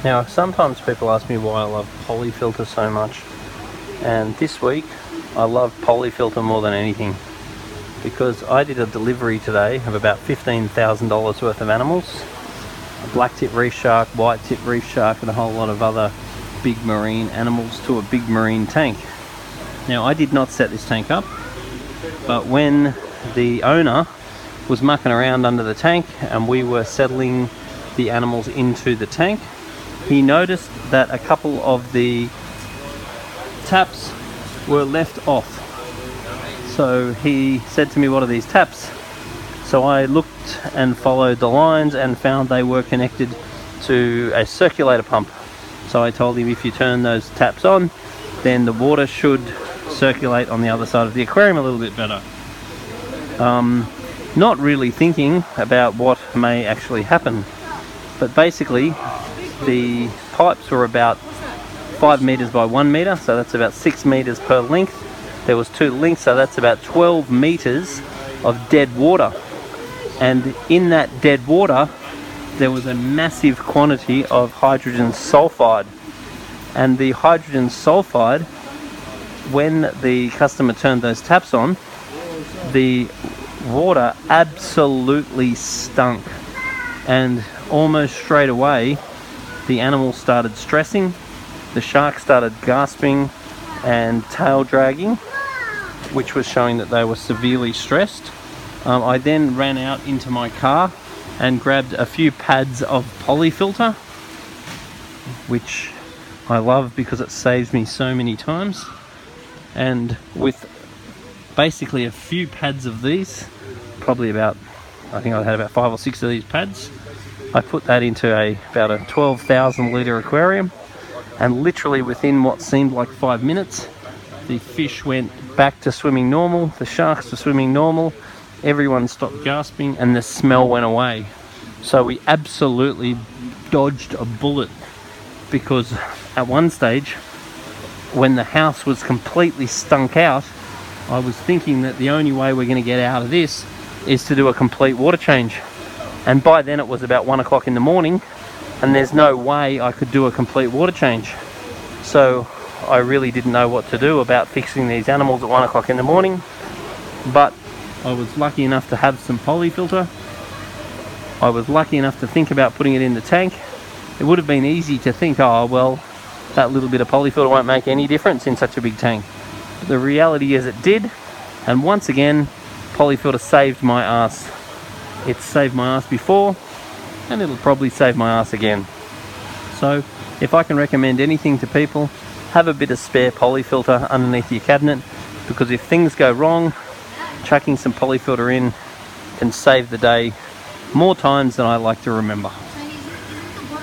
Now, sometimes people ask me why I love Polyfilter so much, and this week I love Polyfilter more than anything because I did a delivery today of about $15,000 worth of animals. A black-tip reef shark, white-tip reef shark, and a whole lot of other big marine animals to a big marine tank. Now, I did not set this tank up, but when the owner was mucking around under the tank and we were settling the animals into the tank, he noticed that a couple of the taps were left off. So he said to me, "What are these taps?" So I looked and followed the lines and found they were connected to a circulator pump. So I told him, if you turn those taps on, then the water should circulate on the other side of the aquarium a little bit better. Not really thinking about what may actually happen, but basically the pipes were about 5 meters by 1 meter, so that's about 6 meters per length. There was 2 lengths, so that's about 12 meters of dead water, and in that dead water there was a massive quantity of hydrogen sulfide. And the hydrogen sulfide, when the customer turned those taps on, the water absolutely stunk, and almost straight away the animals started stressing, the shark started gasping and tail dragging, which was showing that they were severely stressed. I then ran out into my car and grabbed a few pads of Polyfilter, which I love because it saves me so many times. And with basically a few pads of these, probably about, I think I had about 5 or 6 of these pads, I put that into about a 12,000 litre aquarium, and literally within what seemed like 5 minutes, the fish went back to swimming normal, the sharks were swimming normal, everyone stopped gasping, and the smell went away. So we absolutely dodged a bullet, because at one stage, when the house was completely stunk out, I was thinking that the only way we're going to get out of this is to do a complete water change. And by then it was about 1 o'clock in the morning, and there's no way I could do a complete water change. So I really didn't know what to do about fixing these animals at 1 o'clock in the morning. But I was lucky enough to have some Polyfilter. I was lucky enough to think about putting it in the tank. It would have been easy to think, oh well, that little bit of Polyfilter won't make any difference in such a big tank. But the reality is it did, and once again, Polyfilter saved my ass. It's saved my ass before, and it'll probably save my ass again. So if I can recommend anything to people, have a bit of spare Polyfilter underneath your cabinet, because if things go wrong, chucking some Polyfilter in can save the day more times than I like to remember.